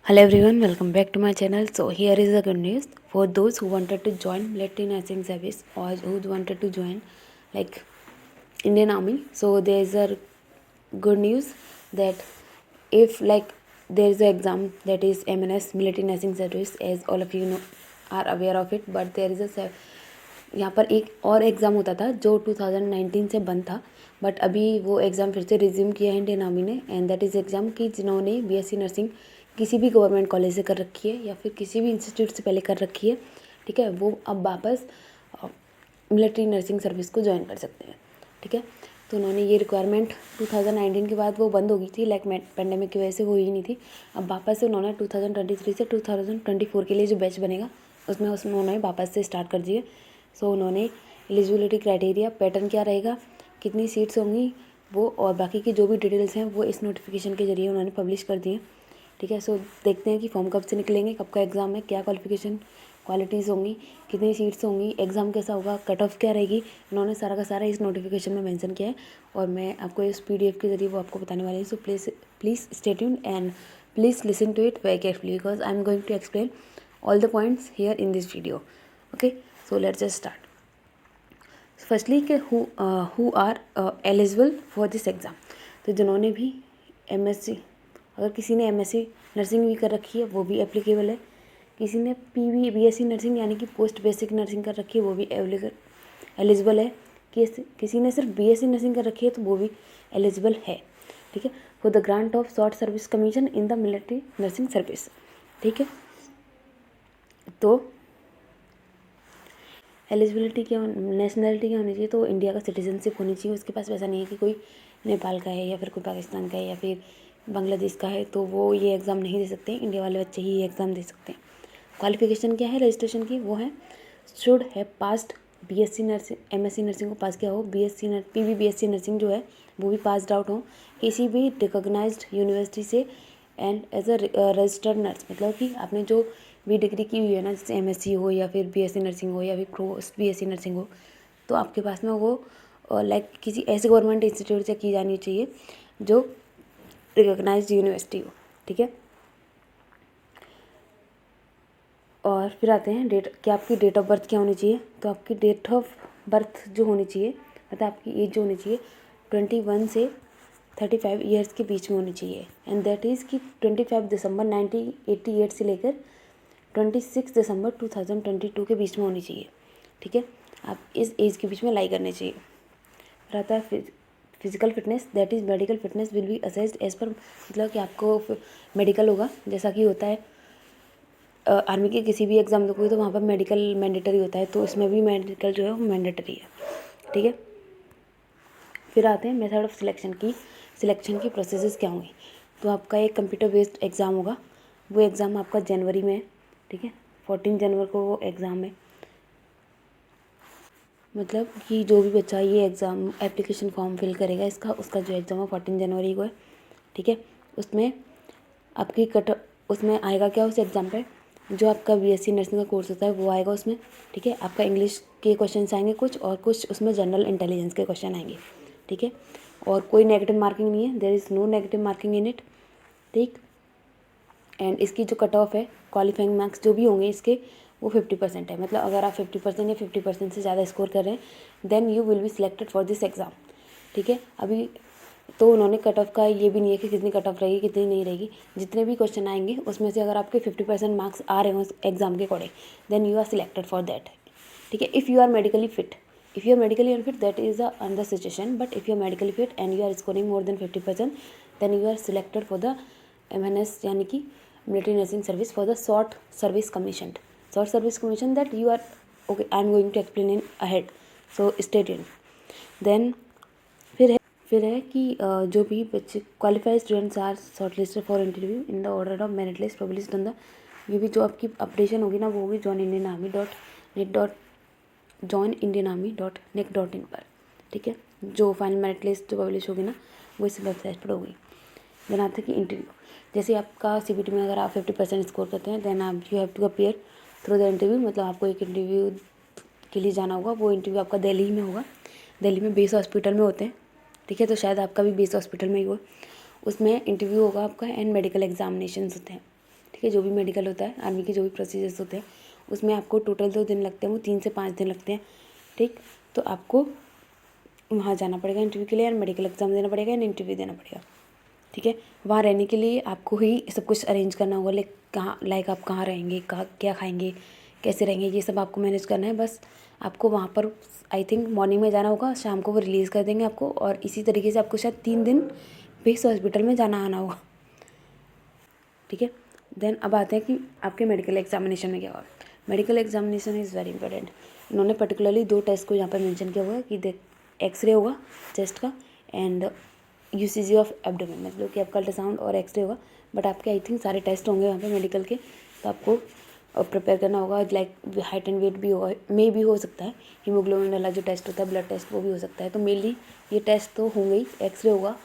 Hello everyone, welcome back to my channel. So here is the good news for those who wanted to join military nursing service or who wanted to join like Indian Army. So there is a good news that if like there is an exam that is MNS military nursing service, as all of you know are aware of it, but there is a यहाँ पर एक और exam होता था जो 2019 से बंद था, बट अभी वो एग्ज़ाम फिर से रिज्यूम किया है इंडियन आर्मी ने, एंड दैट इज़ एग्ज़ाम कि जिन्होंने बीएससी नर्सिंग किसी भी गवर्नमेंट कॉलेज से कर रखी है या फिर किसी भी इंस्टीट्यूट से पहले कर रखी है, ठीक है, वो अब वापस मिलिट्री नर्सिंग सर्विस को ज्वाइन कर सकते हैं, ठीक है। तो उन्होंने ये रिक्वायरमेंट 2019 के बाद वो बंद हो गई थी, लाइक पेंडेमिक की वजह से वो ही नहीं थी। अब वापस से उन्होंने 2023 से 2024 के लिए जो बैच बनेगा उसमें उन्होंने वापस से स्टार्ट कर दिए। सो उन्होंने एलिजिबिलिटी क्राइटेरिया, पैटर्न क्या रहेगा, कितनी सीट्स होंगी, वो और बाकी की जो भी डिटेल्स हैं वो इस नोटिफिकेशन के जरिए उन्होंने पब्लिश कर दिए, ठीक है। सो देखते हैं कि फॉर्म कब से निकलेंगे, कब का एग्ज़ाम है, क्या क्वालिफिकेशन क्वालिटीज़ होंगी, कितनी सीट्स होंगी, एग्ज़ाम कैसा होगा, कट ऑफ क्या रहेगी, उन्होंने सारा का सारा इस नोटिफिकेशन में मेंशन किया है और मैं आपको इस PDF के जरिए वो आपको बताने वाली हूँ। So please stay tuned and please listen to it very carefully because I am going to explain all the points here in this video. Okay, so let's just start. Firstly कि who are eligible for this exam. तो जिन्होंने भी MSc, अगर किसी ने MSc nursing भी कर रखी है वो भी एप्लीकेबल है, किसी ने PV BSc नर्सिंग यानी कि पोस्ट बेसिक नर्सिंग कर रखी है वो भी एलिजिबल है, किसी ने सिर्फ BSc नर्सिंग कर रखी है तो वो भी एलिजिबल है, ठीक है, for the grant of short service commission in the military nursing service, ठीक है। तो एलिजिबिलिटी क्या, नेशनलिटी क्या होनी चाहिए, तो इंडिया का सिटीजनशिप होनी चाहिए, उसके पास वैसा नहीं है कि कोई नेपाल का है या फिर कोई पाकिस्तान का है या फिर बांग्लादेश का है तो वो ये एग्ज़ाम नहीं दे सकते, इंडिया वाले बच्चे ही ये एग्ज़ाम दे सकते हैं। क्वालिफिकेशन क्या है रजिस्ट्रेशन की, वो है शुड है passed BSc nursing, MSc nursing को पास किया हो, PV BSc नर्सिंग जो है वो भी पास्ड आउट हो किसी भी रिकॉग्नाइज्ड यूनिवर्सिटी से, and as a registered nurse, मतलब कि आपने जो भी डिग्री की हुई है ना, जैसे MSc हो या फिर BSc नर्सिंग हो या फिर पोस्ट BSc नर्सिंग हो, तो आपके पास में वो लाइक किसी ऐसे गवर्नमेंट इंस्टीट्यूट से की जानी चाहिए जो रिकॉग्नाइज्ड यूनिवर्सिटी हो, ठीक है। और फिर आते हैं डेट, कि आपकी डेट ऑफ बर्थ क्या होनी चाहिए, तो आपकी डेट ऑफ बर्थ जो होनी चाहिए, मतलब आपकी एज जो होनी चाहिए 21 से 35 ईयर्स के बीच में होनी चाहिए, एंड दैट इज़ कि 25 दिसंबर 1988 से लेकर 26 दिसंबर 2022 के बीच में होनी चाहिए, ठीक है। आप इस एज के बीच में लाई करने चाहिए। रहता है physical fitness, that is medical fitness will be assessed as per, मतलब कि आपको मेडिकल होगा जैसा कि होता है आर्मी के किसी भी एग्ज़ाम दोगे तो वहाँ पर मेडिकल मैंडेटरी होता है, तो इसमें भी मेडिकल जो है वो मैंडेटरी है, ठीक है। फिर आते हैं मेथड ऑफ सिलेक्शन की प्रोसेसेस क्या होंगी, तो आपका एक कंप्यूटर बेस्ड एग्ज़ाम होगा, वो एग्ज़ाम आपका जनवरी में है, ठीक है, 14 जनवरी को वो एग्ज़ाम है, मतलब कि जो भी बच्चा ये एग्ज़ाम एप्लीकेशन फॉर्म फिल करेगा इसका, उसका जो एग्ज़ाम है 14 जनवरी को है, ठीक है। उसमें आपकी उसमें आएगा क्या उस एग्ज़ाम पे, जो आपका BSc नर्सिंग का कोर्स होता है वो आएगा उसमें, ठीक है। आपका इंग्लिश के क्वेश्चन आएंगे कुछ, और कुछ उसमें जनरल इंटेलिजेंस के क्वेश्चन आएंगे, ठीक है। और कोई नेगेटिव मार्किंग नहीं है, there is no negative marking in it, ठीक। एंड इसकी जो कट ऑफ है, क्वालिफाइंग मार्क्स जो भी होंगे इसके वो 50% है, मतलब अगर आप 50% या 50% से ज़्यादा स्कोर कर रहे हैं then you will be selected for this exam, ठीक है। अभी तो उन्होंने कट ऑफ का ये भी नहीं है कि कितनी कट ऑफ रहेगी कितनी नहीं रहेगी, जितने भी क्वेश्चन आएंगे उसमें से अगर आपके 50% मार्क्स आ रहे हो उस एग्ज़ाम के according then you are selected for that, ठीक है। If you are medically fit, if you are medically unfit that is a another situation, but if you are medically fit and you are scoring more than 50% then you are selected for the MNS यानी कि military nursing service for the short service commission that you are okay, I am going to explain in ahead, so stay tuned. Then फिर है कि जो भी बच्चे qualified students are short listed for interview in the order of merit list published on the, ये भी जो आपकी अपडेशन होगी ना वो होगी joinindianarmy.net.in पर, ठीक है। जो फाइनल मेरिट लिस्ट जो पब्लिश होगी ना वो इस वेबसाइट पर होगी। देन आते हैं कि इंटरव्यू, जैसे आपका CBT में अगर आप 50% स्कोर करते हैं देन आप you have to appear through the interview, मतलब आपको एक इंटरव्यू के लिए जाना होगा, वो इंटरव्यू आपका दिल्ली में होगा, दिल्ली में बेस हॉस्पिटल में होते हैं, ठीक है। तो शायद आपका भी बेस हॉस्पिटल में ही हो, उसमें इंटरव्यू होगा आपका एंड मेडिकल एग्जामिनेशंस होते हैं, ठीक ठीक है। जो भी मेडिकल होता है, आर्मी के जो भी प्रोसीजर्स होते हैं, उसमें आपको टोटल 2 दिन लगते हैं, वो 3 से 5 दिन लगते हैं, ठीक। तो आपको वहाँ जाना पड़ेगा इंटरव्यू के लिए, एंड मेडिकल एग्जाम देना पड़ेगा एंड इंटरव्यू देना पड़ेगा, ठीक है। वहाँ रहने के लिए आपको ही सब कुछ अरेंज करना होगा, लाइक आप कहाँ रहेंगे, कहाँ क्या खाएंगे, कैसे रहेंगे, ये सब आपको मैनेज करना है। बस आपको वहाँ पर आई थिंक मॉर्निंग में जाना होगा, शाम को वो रिलीज़ कर देंगे आपको, और इसी तरीके से आपको शायद 3 दिन बेस हॉस्पिटल में जाना आना होगा, ठीक है। देन अब आते हैं कि आपके मेडिकल एग्जामिनेशन में क्या होगा। Medical examination is very important. इन्होंने पर्टिकुलरली 2 टेस्ट को यहाँ पर मेंशन किया हुआ है कि देख, एक्सरे होगा चेस्ट का एंड यूसीजी ऑफ एब्डोमेन, मतलब कि आपका अल्ट्रासाउंड और एक्सरे होगा। बट आपके आई थिंक सारे टेस्ट होंगे वहाँ पे मेडिकल के, तो आपको प्रिपेयर करना होगा। लाइक हाइट एंड वेट भी होगा, मे भी हो सकता है, हीमोग्लोबिन वाला जो टेस्ट होता है, ब्लड टेस्ट, वो भी हो सकता है। तो मेनली ये टेस्ट तो होंगे ही, एक्सरे होगा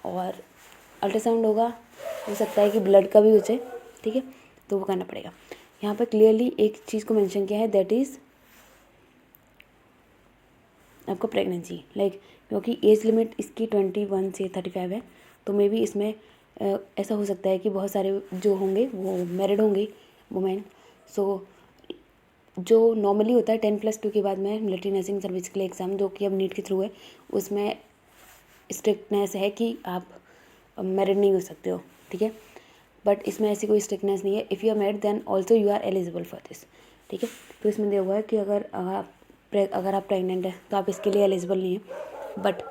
और अल्ट्रासाउंड होगा, हो सकता है कि ब्लड का भी हो जाए, ठीक है। तो वो करना पड़ेगा। यहाँ पर क्लियरली एक चीज़ को मेंशन किया है, दैट इज़ आपका प्रेगनेंसी, लाइक क्योंकि एज लिमिट इसकी 21 से 35 है, तो मे बी इसमें ऐसा हो सकता है कि बहुत सारे जो होंगे वो मैरिड होंगे वुमेन। सो जो नॉर्मली होता है 10+2 के बाद में मिलिट्री नर्सिंग सर्विस के लिए एग्ज़ाम, जो कि अब नीट के थ्रू है, उसमें स्ट्रिक्टनेस है कि आप मैरिड नहीं हो सकते हो, ठीक है। बट इसमें ऐसी कोई स्ट्रिक्टनेस नहीं है। If you are married then also you are eligible for this, ठीक है। तो इसमें दिया हुआ है कि अगर आप प्रेग्नेंट है तो आप इसके लिए एलिजिबल नहीं है। बट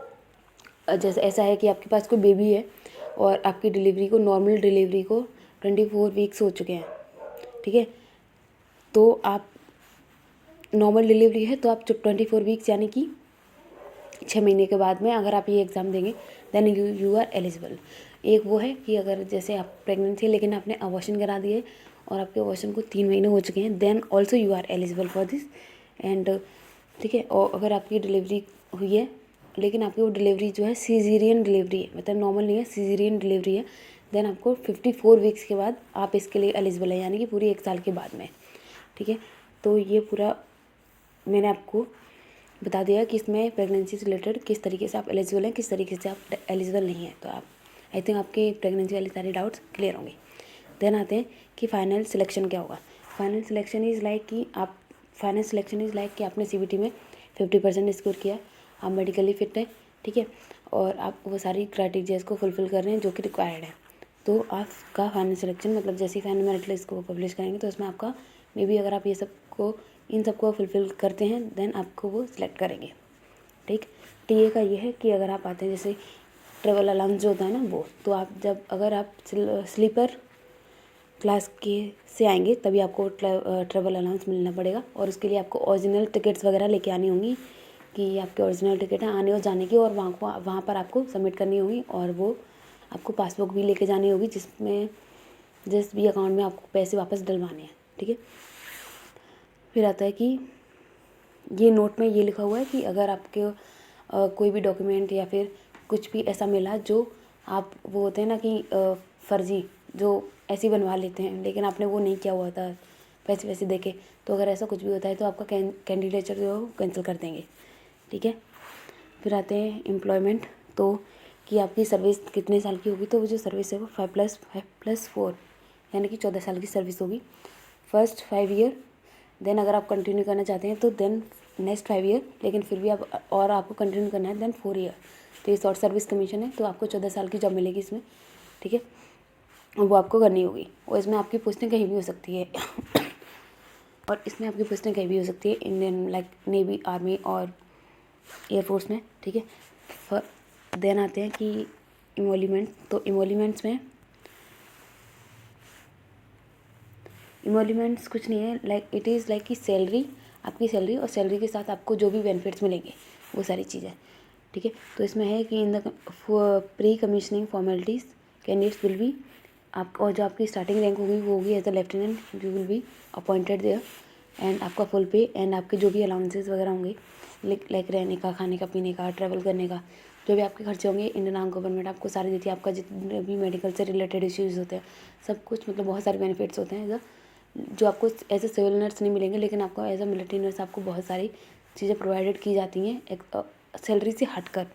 जैसे ऐसा है कि आपके पास कोई बेबी है और आपकी डिलीवरी को, नॉर्मल डिलीवरी को 24 वीक्स हो चुके हैं, ठीक है। तो आप नॉर्मल डिलीवरी है तो आप 24 वीक्स यानी कि 6 महीने के बाद में अगर आप ये एग्ज़ाम देंगे देन यू आर एलिजिबल। एक वो है कि अगर जैसे आप प्रेग्नेंट थे लेकिन आपने अबॉर्शन करा दिए और आपके अबॉर्शन को 3 महीने हो चुके हैं, then also you are eligible for this and, ठीक है। और अगर आपकी डिलीवरी हुई है लेकिन आपकी वो डिलीवरी जो है सीजेरियन डिलीवरी है, मतलब नॉर्मल नहीं है, सीजेरियन डिलीवरी है, देन आपको 54 वीक्स के बाद आप इसके लिए एलिजिबल है, यानी कि पूरी 1 साल के बाद में, ठीक है। तो ये पूरा मैंने आपको बता दिया कि इसमें प्रेगनेंसी से रिलेटेड किस तरीके से आप एलिजिबल हैं, किस तरीके से आप एलिजिबल नहीं हैं। तो आप आई थिंक आपके प्रेगनेंसी वाले सारे डाउट्स क्लियर होंगे। देन आते हैं कि फाइनल सिलेक्शन क्या होगा। फाइनल सिलेक्शन इज़ लाइक कि आपने CBT में 50% स्कोर किया, आप मेडिकली फिट हैं, ठीक है, और आप वो सारी क्राइटेरियाज को फुलफिल कर रहे हैं जो कि रिक्वायर्ड है। तो आपका फाइनल सिलेक्शन, मतलब जैसे ही फाइनल मेरिट लिस्ट को पब्लिश करेंगे तो उसमें आपका मे बी अगर आप इन सबको फुलफ़िल करते हैं देन आपको वो सिलेक्ट करेंगे, ठीक। TA का ये है कि अगर आप आते हैं जैसे ट्रेवल अलाउंस जो होता है ना वो, तो अगर आप स्लीपर क्लास के से आएंगे तभी आपको ट्रेवल अलाउंस मिलना पड़ेगा, और उसके लिए आपको ओरिजिनल टिकट्स वगैरह लेके आनी होंगी कि आपके ओरिजिनल टिकट हैं आने और जाने की, और वहाँ पर आपको सबमिट करनी होगी, और वो आपको पासबुक भी लेके जानी होगी जिस भी अकाउंट में आपको पैसे वापस डलवाने हैं, ठीक है। फिर आता है कि ये नोट में ये लिखा हुआ है कि अगर आपके कोई भी डॉक्यूमेंट या फिर कुछ भी ऐसा मिला जो आप, वो होते हैं ना कि फर्जी जो ऐसे ही बनवा लेते हैं लेकिन आपने वो नहीं किया हुआ था पैसे दे के, तो अगर ऐसा कुछ भी होता है तो आपका कैंडिडेचर जो है वो कैंसिल कर देंगे, ठीक है। फिर आते हैं एम्प्लॉयमेंट, तो कि आपकी सर्विस कितने साल की होगी, तो वो जो सर्विस है वो 5+4 यानी कि 14 साल की सर्विस होगी, फर्स्ट 5 ईयर। देन अगर आप कंटिन्यू करना चाहते हैं तो देन नेक्स्ट 5 ईयर, लेकिन फिर भी आपको कंटिन्यू करना है देन 4 ईयर। तो ये शॉर्ट सर्विस कमीशन है, तो आपको 14 साल की जॉब मिलेगी इसमें, ठीक है, वो आपको करनी होगी। और इसमें आपकी पोस्टिंग कहीं भी हो सकती है और इसमें आपकी पोस्टिंग कहीं भी हो सकती है, इंडियन लाइक नेवी, आर्मी और एयरफोर्स में, ठीक है। देन आते हैं कि इमोलीमेंट, तो इमोलीमेंट्स कुछ नहीं है, लाइक इट इज़ लाइक कि सैलरी, आपकी सैलरी और सैलरी के साथ आपको जो भी बेनिफिट्स मिलेंगे वो सारी चीज़ें, ठीक है। तो इसमें है कि in the pre commissioning formalities candidates will be, आप और जो आपकी स्टार्टिंग रैंक होगी वो होगी as a lieutenant, you will be appointed there, and आपका फुल पे एंड आपके जो भी अलाउंसेस वगैरह होंगे लाइक रहने का, खाने का, पीने का, ट्रैवल करने का, जो भी आपके खर्चे होंगे इंडियन आर्म गवर्नमेंट आपको सारी देती है। आपका जितने भी मेडिकल से रिलेटेड इश्यूज़ होते हैं सब कुछ, मतलब बहुत सारे बेनिफिट्स होते हैं जो आपको एज ए सिविल नर्स नहीं मिलेंगे, लेकिन आपको एज अ मिलिट्री नर्स आपको बहुत सारी चीज़ें प्रोवाइडेड की जाती हैं एक सैलरी से हटकर,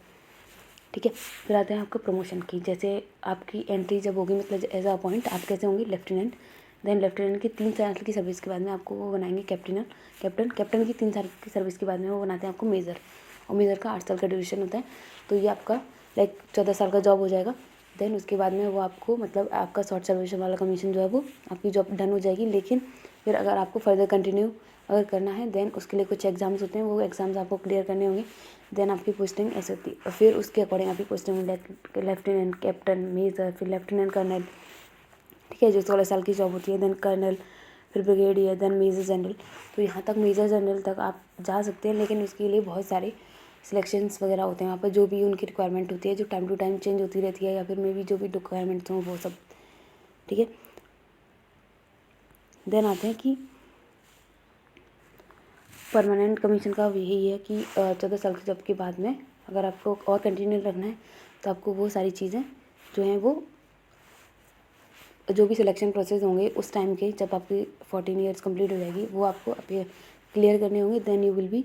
ठीक है। फिर आते हैं आपका प्रमोशन की, जैसे आपकी एंट्री जब होगी, मतलब एज अ अपॉइंट आप कैसे होंगे, लेफ्टिनेंट, देन लेफ्टिनेंट की 3 साल की सर्विस के बाद में आपको वो बनाएंगे कैप्टन की 3 साल की सर्विस के बाद में वो बनाते हैं आपको मेजर, और मेजर का 8 साल का ड्यूरेशन होता है। तो ये आपका लाइक 14 साल का जॉब हो जाएगा। देन उसके बाद में वो आपको मतलब आपका शॉर्ट सर्विस वाला कमीशन जो है वो आपकी जॉब डन हो जाएगी। लेकिन फिर अगर आपको फर्दर कंटिन्यू अगर करना है देन उसके लिए कुछ एग्ज़ाम्स होते हैं, वो एग्ज़ाम्स आपको क्लियर करने होंगे। देन आपकी पोस्टिंग ऐसे होती है, और फिर उसके अकॉर्डिंग आपकी पोस्टिंग लेफ्टिनेंट, कैप्टन, मेजर, फिर लेफ्टिनेंट कर्नल, ठीक है, जो 16 साल की जॉब होती है। देन कर्नल, फिर ब्रिगेडियर, देन मेजर जनरल। तो यहाँ तक मेजर जनरल तक आप जा सकते हैं, लेकिन उसके लिए बहुत सारे सिलेक्शंस वगैरह होते हैं वहाँ पर, जो भी उनकी रिक्वायरमेंट होती है, जो टाइम टू टाइम चेंज होती रहती है, या फिर मे बी जो भी रिक्वायरमेंट्स हों वो सब, ठीक है। देन आते हैं कि परमानेंट कमीशन का यही है कि 14 साल की जॉब के बाद में अगर आपको और कंटिन्यू रखना है तो आपको वो सारी चीज़ें जो हैं वो जो भी सिलेक्शन प्रोसेस होंगे उस टाइम के, जब आपकी 14 ईयर्स कंप्लीट हो जाएगी, वो आपको क्लियर करने होंगे। Then you will be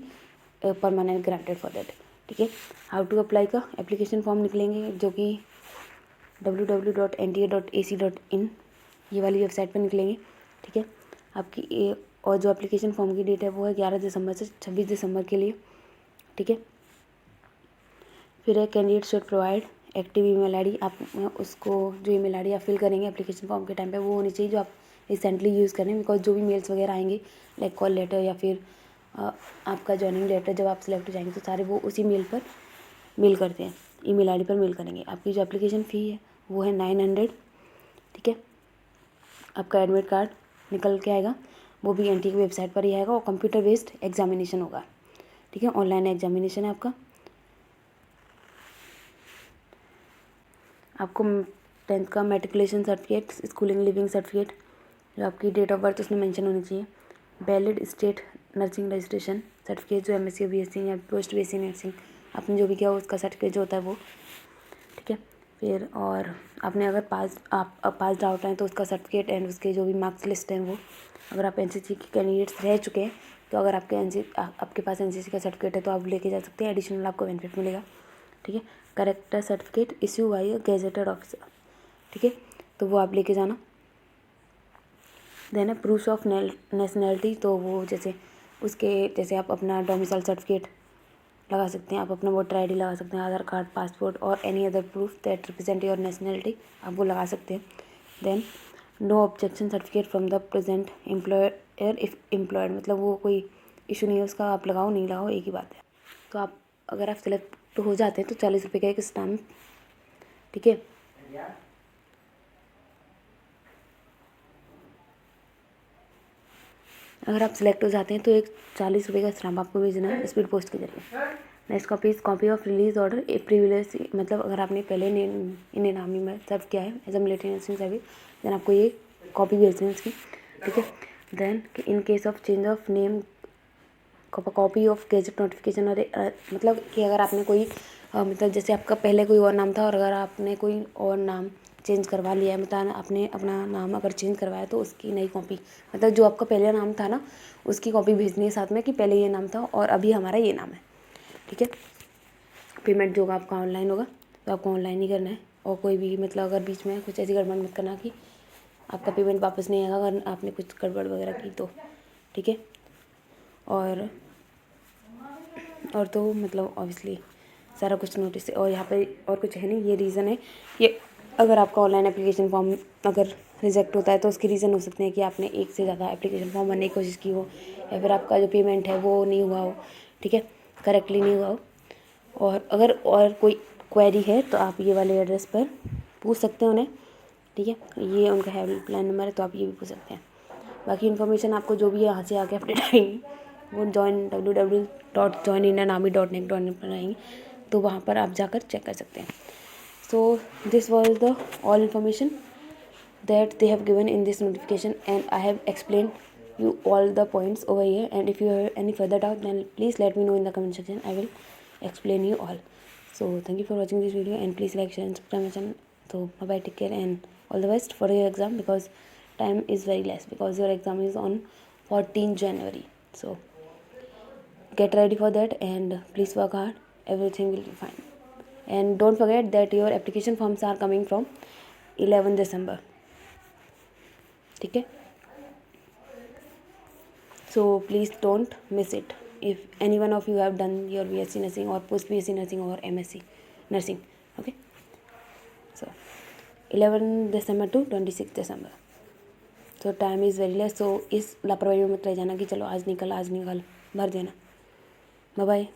permanent granted for that, ठीक है। हाउ टू अप्लाई का एप्लीकेशन फॉर्म निकलेंगे जो कि www.nta.ac.in ये वाली वेबसाइट पर निकलेंगे, ठीक है। आपकी और जो एप्लीकेशन फॉर्म की डेट है वो है 11 दिसंबर से 26 दिसंबर के लिए, ठीक है। फिर है candidate should provide active email ID. आप उसको जो ईमेल आईडी आप फिल करेंगे एप्लीकेशन फॉर्म के टाइम पे वो होनी चाहिए जो आप रिसेंटली यूज़ करें, बिकॉज जो भी मेल्स वगैरह आएंगे लाइक कॉल लेटर या फिर आपका जॉइनिंग लेटर जब आप सिलेक्ट हो जाएंगे तो सारे वो उसी मेल पर मेल करते हैं, ईमेल आईडी पर मेल करेंगे। आपकी जो एप्लीकेशन फ़ी है वो है 900, ठीक है। आपका एडमिट कार्ड निकल के आएगा, वो भी एनटी की वेबसाइट पर ही आएगा, और कंप्यूटर बेस्ड एग्जामिनेशन होगा, ठीक है। ऑनलाइन एग्जामिनेशन है आपका। आपको 10th का matriculation certificate, schooling leaving certificate, जो आपकी डेट ऑफ बर्थ उसमें मेंशन होनी चाहिए, valid state nursing registration certificate, जो एमएससी बीएससी या पोस्ट बीएससी नर्सिंग आपने जो भी किया उसका सर्टिफिकेट जो होता है वो, ठीक है। फिर और आपने अगर पास आउट हैं तो उसका सर्टिफिकेट, एंड उसके जो भी मार्क्स लिस्ट हैं वो, अगर आप एनसीसी के कैंडिडेट्स रह चुके हैं तो अगर आपके पास एनसीसी का सर्टिफिकेट है तो आप लेके जा सकते हैं, एडिशनल आपको बेनिफिट मिलेगा, ठीक है। करेक्टर सर्टिफिकेट इश्यू बाय अ गेजेटेड ऑफिसर, ठीक है, तो वो आप लेके जाना। देन है प्रूफ ऑफ नेशनैलिटी, तो वो जैसे आप अपना डोमिसाइल सर्टिफिकेट लगा सकते हैं, आप अपना वोटर आईडी लगा सकते हैं, आधार कार्ड, पासपोर्ट और any other proof that represent your nationality, आप वो लगा सकते हैं। Then no objection certificate from the present employer if employed, मतलब वो कोई इशू नहीं है उसका, आप लगाओ नहीं लगाओ एक ही बात है। तो आप अगर आप सिलेक्ट हो जाते हैं तो 40 रुपये का एक स्टैम्प, ठीक है। अगर आप सिलेक्ट हो जाते हैं तो एक 40 रुपये का स्टैम्प आपको भेजना है स्पीड पोस्ट के जरिए। Next copy of release order A privilege, मतलब अगर आपने पहले इंडियन आर्मी में सर्व किया है as a military nursing service, then आपको ये कॉपी भेजनी है उसकी, ठीक है। Then in case of change of name copy of gazette notification, और मतलब कि अगर आपने कोई मतलब जैसे आपका पहले कोई और नाम था और अगर आपने कोई और नाम चेंज करवा लिया है, मतलब आपने अपना नाम अगर चेंज करवाया तो उसकी नई कॉपी, मतलब जो आपका पहले नाम था ना उसकी कॉपी भेजनी है साथ में कि पहले ये नाम था और अभी हमारा ये नाम है, ठीक है। पेमेंट जो होगा आपका ऑनलाइन होगा, तो आपको ऑनलाइन ही करना है, और कोई भी मतलब अगर बीच में कुछ ऐसी गड़बड़ मत करना कि आपका पेमेंट वापस नहीं आएगा अगर आपने कुछ गड़बड़ वगैरह की तो, ठीक है। और तो मतलब ऑब्वियसली सारा कुछ नोटिस, और यहाँ पे और कुछ है नहीं, ये रीज़न है ये अगर आपका ऑनलाइन एप्लीकेशन फॉर्म अगर रिजेक्ट होता है तो उसके रीज़न हो सकते हैं कि आपने एक से ज़्यादा एप्लीकेशन फॉर्म भरने की कोशिश की हो, या फिर आपका जो पेमेंट है वो नहीं हुआ हो, ठीक है, करेक्टली नहीं हुआ हो। और अगर और कोई क्वेरी है तो आप ये वाले एड्रेस पर पूछ सकते हैं उन्हें, ठीक है, ये उनका हेल्पलाइन नंबर है, तो आप ये भी पूछ सकते हैं। बाकी इन्फॉर्मेशन आपको जो भी यहाँ से आके अपडेट आएंगी वो www.joinindianarmy.net.in पर आएंगी, तो वहाँ पर आप जाकर चेक कर सकते हैं। So this was the all information that they have given in this notification, and I have explained you all the points over here, and if you have any further doubt then please let me know in the comment section. I will explain you all. So thank you for watching this video, and please like, share and subscribe my channel. So bye bye, take care and all the best for your exam, because time is very less, because your exam is on 14 January. So get ready for that and please work hard, everything will be fine. And don't forget that your application forms are coming from 11 December, ठीक है। So please don't miss it. If any one of you have done your BSc nursing or post BSc nursing or MSc nursing, okay. So 11 December to 26 December. So time is very less. So इस लापरवाही में मत रह जाना कि चलो आज निकल भर देना. Bye bye.